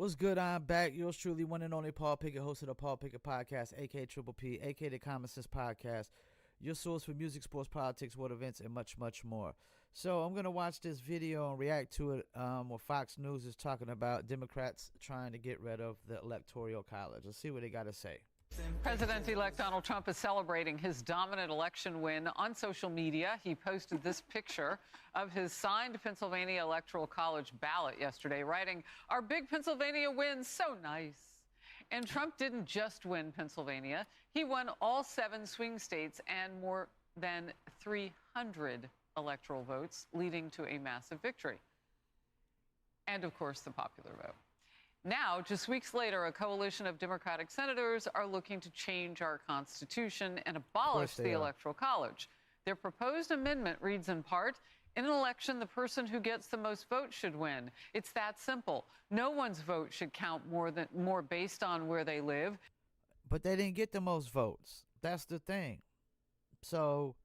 What's good? I'm back. Yours truly, one and only Paul Pickett, host of the Paul Pickett Podcast, aka Triple P, aka the Common Sense Podcast, your source for music, sports, politics, world events, and much, much more. So I'm going to watch this video and react to it where Fox News is talking about Democrats trying to get rid of the Electoral College. Let's see what they got to say. President-elect Donald Trump is celebrating his dominant election win on social media. He posted this picture of his signed Pennsylvania Electoral College ballot yesterday, writing, "Our big Pennsylvania win, so nice." And Trump didn't just win Pennsylvania. He won all 7 swing states and more than 300 electoral votes, leading to a massive victory. And, of course, the popular vote. Now, just weeks later, a coalition of Democratic senators are looking to change our Constitution and abolish the Electoral College. Their proposed amendment reads in part, "In an election, the person who gets the most votes should win. It's that simple. No one's vote should count more based on where they live." But they didn't get the most votes. That's the thing. So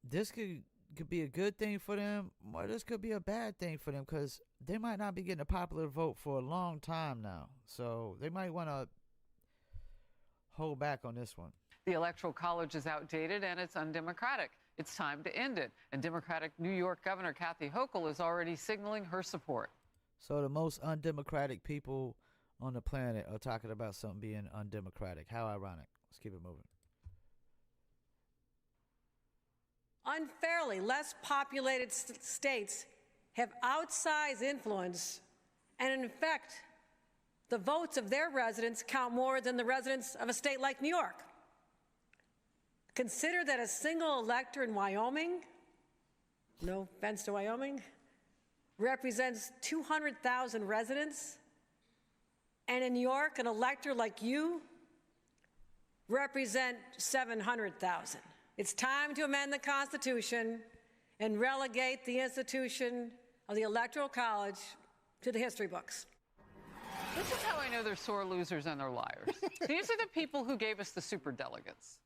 this could be a good thing for them, or this could be a bad thing for them, because they might not be getting a popular vote for a long time now. So they might want to hold back on this one. The Electoral College is outdated and it's undemocratic. It's time to end it. And Democratic New York Governor Kathy Hochul is already signaling her support. So the most undemocratic people on the planet are talking about something being undemocratic. How ironic. Let's keep it moving. Unfairly less populated states have outsized influence, and in fact, the votes of their residents count more than the residents of a state like New York. Consider that a single elector in Wyoming, no offense to Wyoming, represents 200,000 residents, and in New York, an elector like you represent 700,000. It's time to amend the Constitution and relegate the institution of the Electoral College to the history books. This is how I know they're sore losers and they're liars. These are the people who gave us the superdelegates.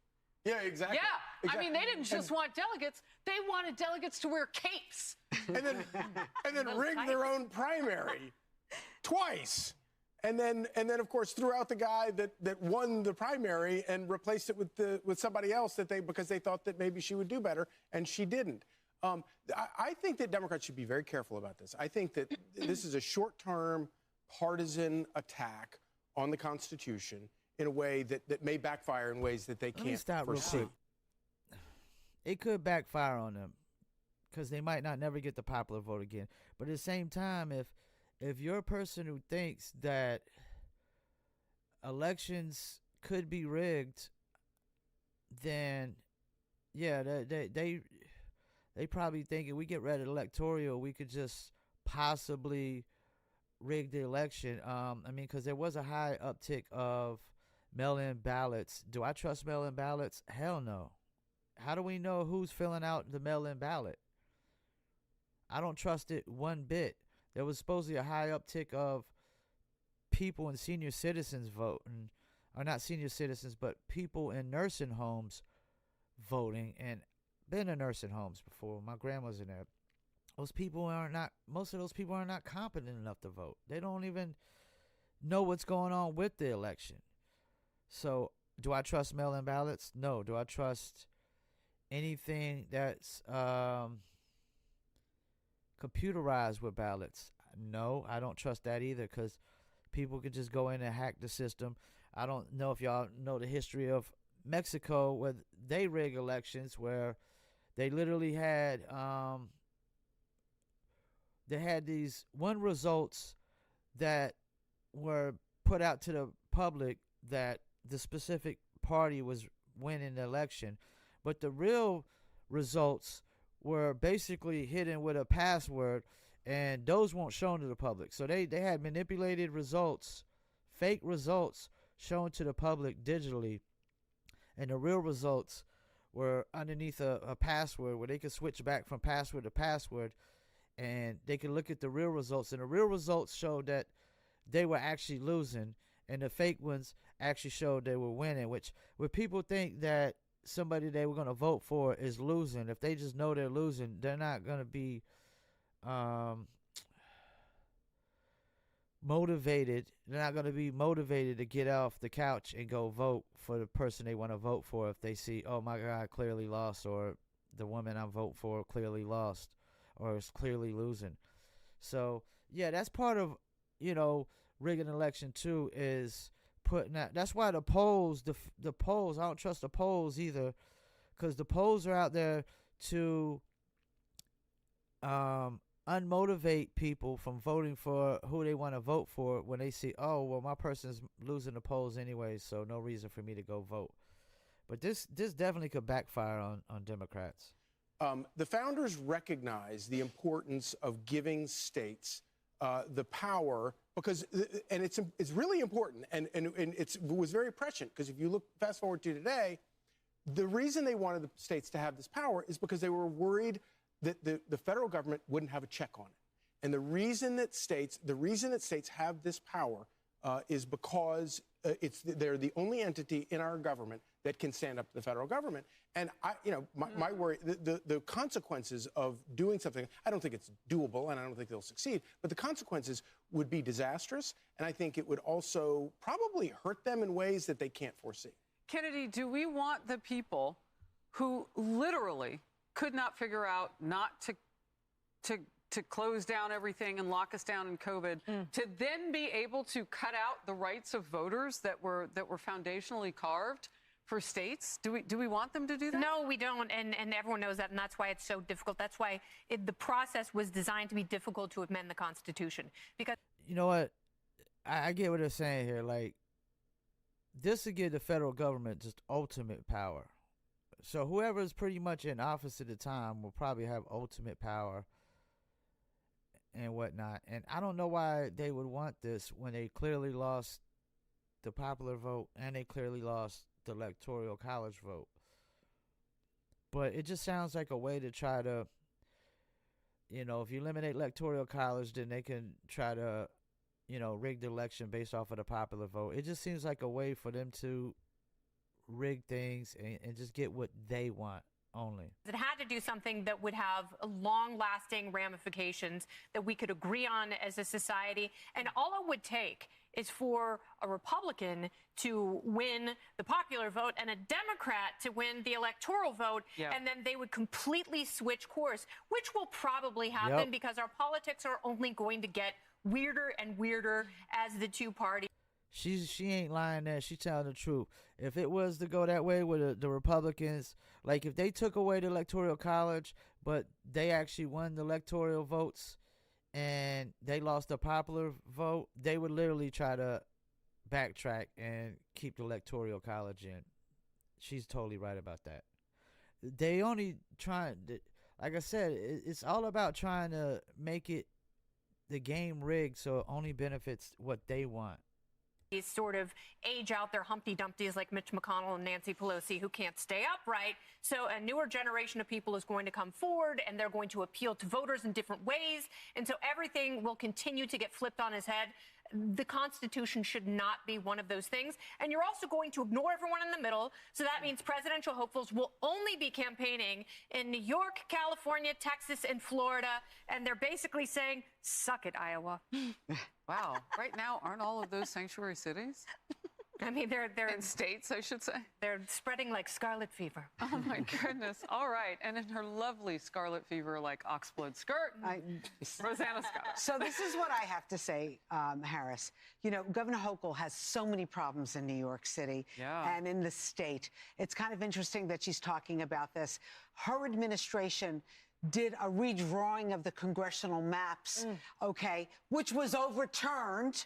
Yeah, exactly. Yeah, exactly. I mean, they didn't just want delegates. They wanted delegates to wear capes. And then rig their own primary twice. And then, of course, threw out the guy that won the primary and replaced it with somebody else because they thought that maybe she would do better, and she didn't. I think that Democrats should be very careful about this. I think that this is a short-term partisan attack on the Constitution in a way that may backfire in ways that they can't foresee. Real quick. It could backfire on them because they might not never get the popular vote again. But at the same time, if you're a person who thinks that elections could be rigged, then yeah, they probably think if we get rid of electoral, we could just possibly rig the election. I mean, because there was a high uptick of mail-in ballots. Do I trust mail-in ballots? Hell no. How do we know who's filling out the mail-in ballot? I don't trust it one bit. There was supposedly a high uptick of people and senior citizens voting, or not senior citizens, but people in nursing homes voting. And been in nursing homes before. My grandma's in there. Most of those people are not competent enough to vote. They don't even know what's going on with the election. So, do I trust mail-in ballots? No. Do I trust anything that's computerized with ballots? No, I don't trust that either, because people could just go in and hack the system. I don't know if y'all know the history of Mexico, where they rig elections, where they literally had these results that were put out to the public that the specific party was winning the election, but the real results were basically hidden with a password, and those weren't shown to the public. So they had manipulated results, fake results shown to the public digitally, and the real results were underneath a password where they could switch back from password to password, and they could look at the real results, and the real results showed that they were actually losing, and the fake ones actually showed they were winning, which when people think that somebody they were going to vote for is losing, if they just know they're losing, they're not going to be motivated. They're not going to be motivated to get off the couch and go vote for the person they want to vote for if they see, oh, my guy clearly lost, or the woman I vote for clearly lost or is clearly losing. So, yeah, that's part of, rigging an election, too, is putting that. That's why the polls, the polls, I don't trust the polls either, because the polls are out there to unmotivate people from voting for who they want to vote for when they see, oh, well, my person's losing the polls anyway, so no reason for me to go vote. But this definitely could backfire on Democrats. The founders recognized the importance of giving states the power, because, and it's really important, and it was very prescient, because if you look fast forward to today, the reason they wanted the states to have this power is because they were worried that the federal government wouldn't have a check on it. And the reason that states have this power is because they're the only entity in our government that can stand up to the federal government. And my worry, the consequences of doing something, I don't think it's doable, and I don't think they'll succeed, but the consequences would be disastrous, and I think it would also probably hurt them in ways that they can't foresee. Kennedy, do we want the people who literally could not figure out not to close down everything and lock us down in COVID, to then be able to cut out the rights of voters that were foundationally carved for states? Do we want them to do that? No, we don't, and everyone knows that, and that's why it's so difficult. That's why the process was designed to be difficult to amend the Constitution. Because you know what? I get what they're saying here. Like, this would give the federal government just ultimate power. So whoever is pretty much in office at the time will probably have ultimate power and whatnot. And I don't know why they would want this when they clearly lost the popular vote and they clearly lost the Electoral College vote. But it just sounds like a way to try to, if you eliminate Electoral College, then they can try to, rig the election based off of the popular vote. It just seems like a way for them to rig things and just get what they want only. It had to do something that would have long-lasting ramifications that we could agree on as a society. And all it would take is for a Republican to win the popular vote and a Democrat to win the electoral vote, and then they would completely switch course, which will probably happen because our politics are only going to get weirder and weirder as the two parties. She ain't lying there. She's telling the truth. If it was to go that way with the Republicans, like if they took away the Electoral College, but they actually won the electoral votes and they lost the popular vote, they would literally try to backtrack and keep the Electoral College in. She's totally right about that. They only trying, like I said, it's all about trying to make it the game rigged so it only benefits what they want. These sort of age out their Humpty Dumptys like Mitch McConnell and Nancy Pelosi who can't stay upright. So a newer generation of people is going to come forward and they're going to appeal to voters in different ways. And so everything will continue to get flipped on its head. The Constitution should not be one of those things. And you're also going to ignore everyone in the middle. So that means presidential hopefuls will only be campaigning in New York, California, Texas, and Florida. And they're basically saying, suck it, Iowa. Wow. Right now, aren't all of those sanctuary cities? I mean, they're in states, I should say. They're spreading like scarlet fever. Oh, my goodness. All right. And in her lovely scarlet fever, like oxblood skirt, Rosanna Scott. So this is what I have to say, Harris. Governor Hochul has so many problems in New York City and in the state. It's kind of interesting that she's talking about this. Her administration did a redrawing of the congressional maps, which was overturned.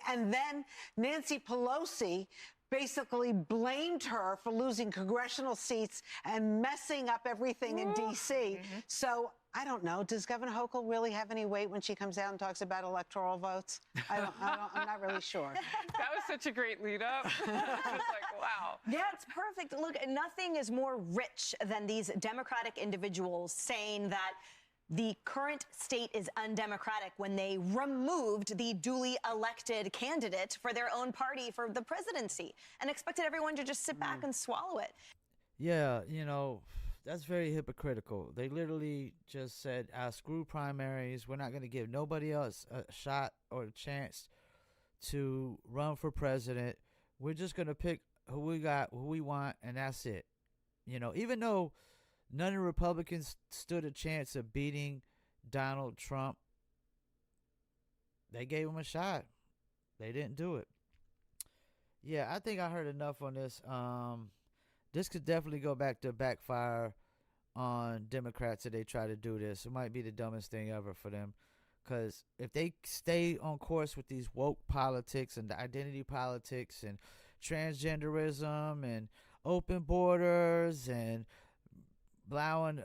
And then Nancy Pelosi basically blamed her for losing congressional seats and messing up everything in D.C. So I don't know. Does Governor Hochul really have any weight when she comes out and talks about electoral votes? I'm not really sure. That was such a great lead up. It's like, wow. Yeah, it's perfect. Look, nothing is more rich than these Democratic individuals saying that the current state is undemocratic when they removed the duly elected candidate for their own party for the presidency and expected everyone to just sit back and swallow it. Yeah, that's very hypocritical. They literally just said, screw primaries. We're not going to give nobody else a shot or a chance to run for president. We're just going to pick who we got, who we want, and that's it. You know, even though none of the Republicans stood a chance of beating Donald Trump, they gave him a shot. They didn't do it. Yeah, I think I heard enough on this. This could definitely go back to backfire on Democrats if they try to do this. It might be the dumbest thing ever for them. Because if they stay on course with these woke politics and the identity politics and transgenderism and open borders and allowing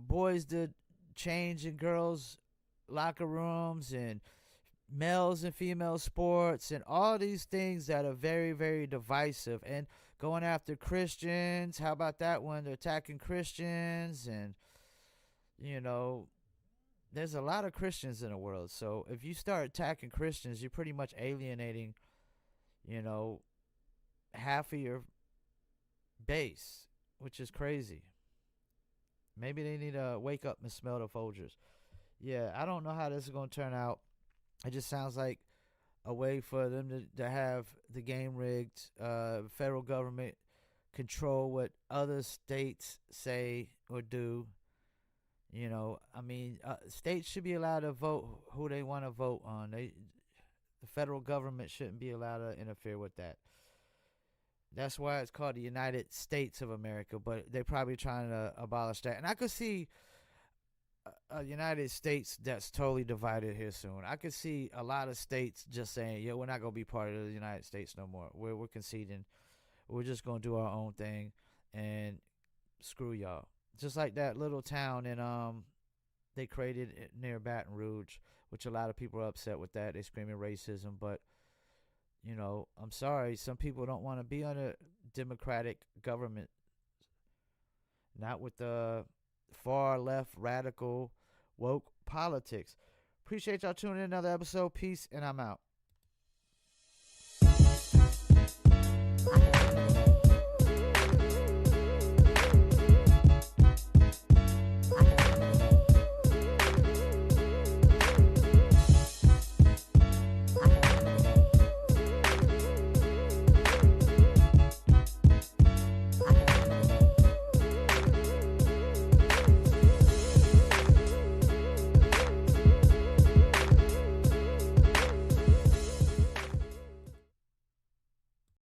boys to change in girls' locker rooms and males and female sports and all these things that are very, very divisive, and going after Christians. How about that one? They're attacking Christians, and you know, there's a lot of Christians in the world. So if you start attacking Christians, you're pretty much alienating, you know, half of your base, which is crazy. Maybe they need to wake up and smell the Folgers. Yeah, I don't know how this is going to turn out. It just sounds like a way for them to have the game rigged. Federal government control what other states say or do. You know, I mean, states should be allowed to vote who they want to vote on. The federal government shouldn't be allowed to interfere with that. That's why it's called the United States of America, but they're probably trying to abolish that. And I could see a United States that's totally divided here soon. I could see a lot of states just saying, "Yo, we're not gonna be part of the United States no more. We're conceding. We're just gonna do our own thing, and screw y'all." Just like that little town in they created near Baton Rouge, which a lot of people are upset with that. They screaming racism, but you know, I'm sorry, some people don't want to be under democratic government. Not with the far left, radical, woke politics. Appreciate y'all tuning in another episode. Peace, and I'm out.